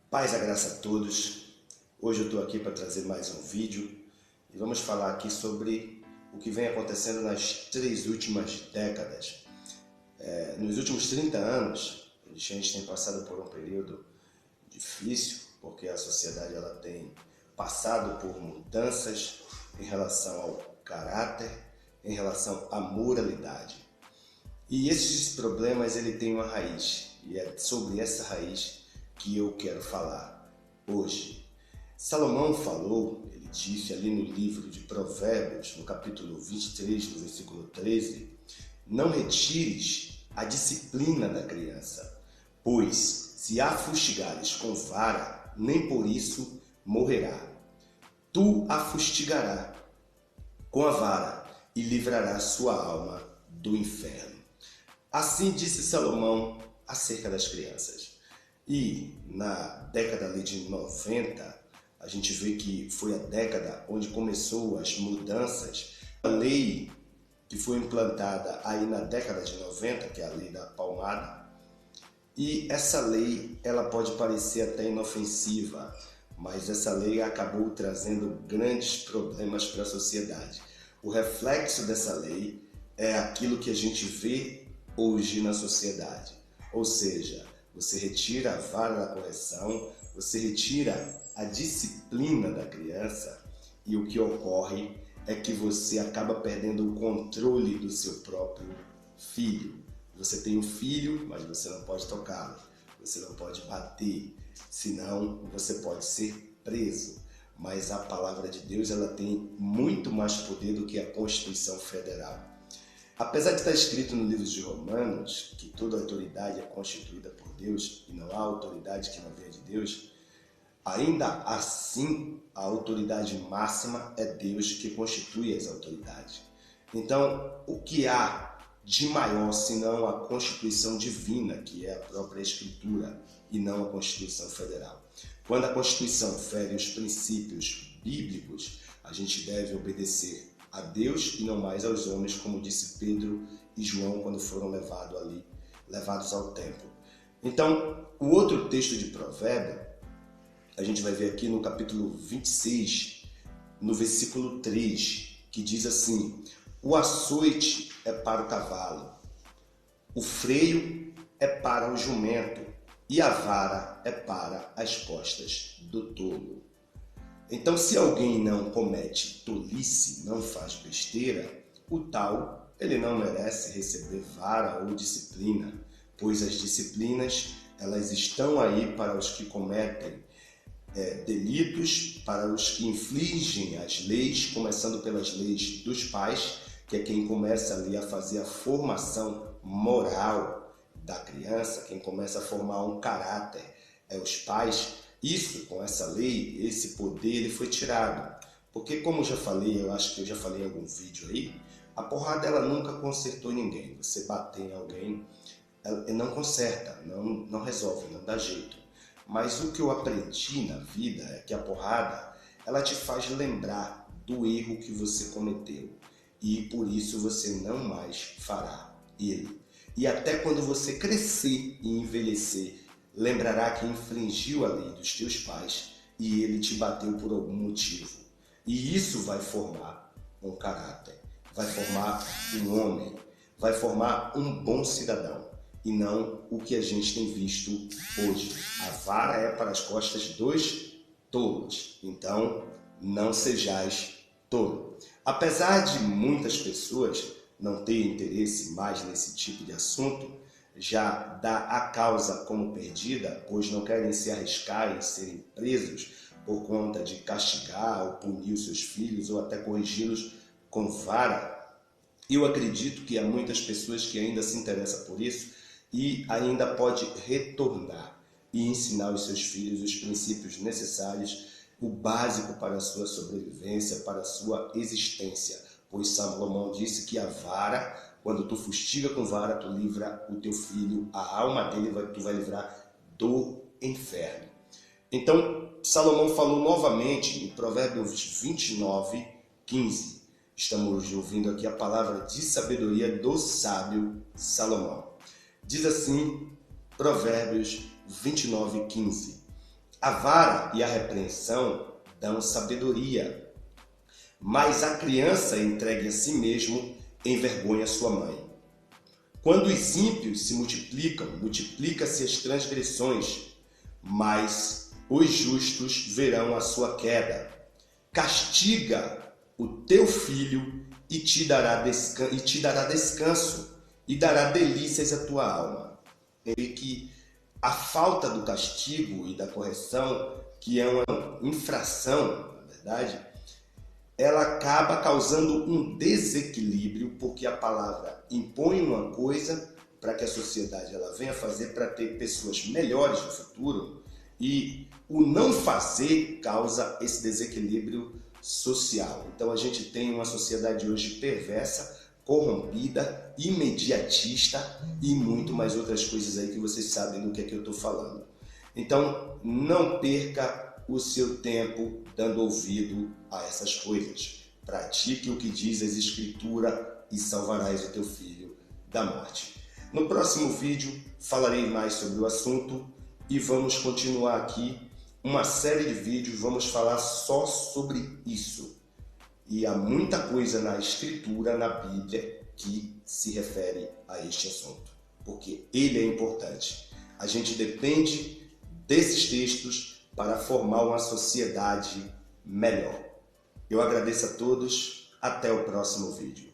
Paz, a graça a todos. Hoje eu estou aqui para trazer mais um vídeo e vamos falar aqui sobre o que vem acontecendo nas 3 últimas décadas. Nos últimos 30 anos, a gente tem passado por um período difícil, porque a sociedade ela tem passado por mudanças em relação ao caráter, em relação à moralidade. E esses problemas ele tem uma raiz, e é sobre essa raiz que eu quero falar hoje. Salomão falou, ele disse ali no livro de Provérbios, no capítulo 23, no versículo 13, não retires a disciplina da criança, pois se a fustigares com vara, nem por isso morrerá. Tu a fustigarás com a vara e livrarás sua alma do inferno. Assim disse Salomão acerca das crianças. E na década ali de 90, a gente vê que foi a década onde começou as mudanças. A lei que foi implantada aí na década de 90, que é a lei da palmada, e essa lei ela pode parecer até inofensiva, mas essa lei acabou trazendo grandes problemas para a sociedade. O reflexo dessa lei é aquilo que a gente vê hoje na sociedade, ou seja, você retira a vara da correção, você retira a disciplina da criança e o que ocorre é que você acaba perdendo o controle do seu próprio filho. Você tem um filho, mas você não pode tocá-lo, você não pode bater, senão você pode ser preso. Mas a palavra de Deus ela tem muito mais poder do que a Constituição Federal. Apesar de estar escrito no livro de Romanos que toda autoridade é constituída por Deus e não há autoridade que não venha de Deus, ainda assim a autoridade máxima é Deus que constitui as autoridades. Então, o que há de maior senão a Constituição divina, que é a própria Escritura e não a Constituição Federal? Quando a Constituição fere os princípios bíblicos, a gente deve obedecer a Deus e não mais aos homens, como disse Pedro e João quando foram levados ao templo. Então, o outro texto de Provérbio, a gente vai ver aqui no capítulo 26, no versículo 3, que diz assim: o açoite é para o cavalo, o freio é para o jumento e a vara é para as costas do tolo. Então, se alguém não comete tolice, não faz besteira, o tal, ele não merece receber vara ou disciplina, pois as disciplinas, elas estão aí para os que cometem delitos, para os que infligem as leis, começando pelas leis dos pais, que é quem começa ali a fazer a formação moral da criança, quem começa a formar um caráter, é os pais. Isso, com essa lei, esse poder, ele foi tirado. Porque, como eu já falei, eu acho que eu já falei em algum vídeo aí, a porrada ela nunca consertou ninguém. Você bater em alguém, ela não conserta, não resolve, não dá jeito. Mas o que eu aprendi na vida é que a porrada, ela te faz lembrar do erro que você cometeu. E por isso você não mais fará ele. E até quando você crescer e envelhecer, lembrará que infringiu a lei dos teus pais e ele te bateu por algum motivo. E isso vai formar um caráter, vai formar um homem, vai formar um bom cidadão e não o que a gente tem visto hoje. A vara é para as costas dos tolos, então não sejais tolo. Apesar de muitas pessoas não terem interesse mais nesse tipo de assunto, já dá a causa como perdida, pois não querem se arriscar em serem presos por conta de castigar ou punir os seus filhos ou até corrigi-los com vara. Eu acredito que há muitas pessoas que ainda se interessam por isso e ainda pode retornar e ensinar aos seus filhos os princípios necessários, o básico para a sua sobrevivência, para a sua existência. Pois Salomão disse que a vara, quando tu fustiga com vara, tu livra o teu filho, a alma dele tu vai livrar do inferno. Então, Salomão falou novamente em Provérbios 29, 15. Estamos ouvindo aqui a palavra de sabedoria do sábio Salomão. Diz assim, Provérbios 29, 15. A vara e a repreensão dão sabedoria, mas a criança entregue a si mesmo envergonha sua mãe. Quando os ímpios se multiplicam, multiplica-se as transgressões, mas os justos verão a sua queda. Castiga o teu filho e te dará descanso e dará delícias à tua alma. E que a falta do castigo e da correção, que é uma infração, na verdade, ela acaba causando um desequilíbrio, porque a palavra impõe uma coisa para que a sociedade ela venha fazer para ter pessoas melhores no futuro, e o não fazer causa esse desequilíbrio social. Então a gente tem uma sociedade hoje perversa, corrompida, imediatista e muito mais outras coisas aí que vocês sabem do que é que eu estou falando. Então não perca o seu tempo dando ouvido a essas coisas. Pratique o que diz as Escrituras e salvarás o teu filho da morte. No próximo vídeo falarei mais sobre o assunto e vamos continuar aqui uma série de vídeos, vamos falar só sobre isso. E há muita coisa na Escritura, na Bíblia, que se refere a este assunto, porque ele é importante. A gente depende desses textos para formar uma sociedade melhor. Eu agradeço a todos, até o próximo vídeo.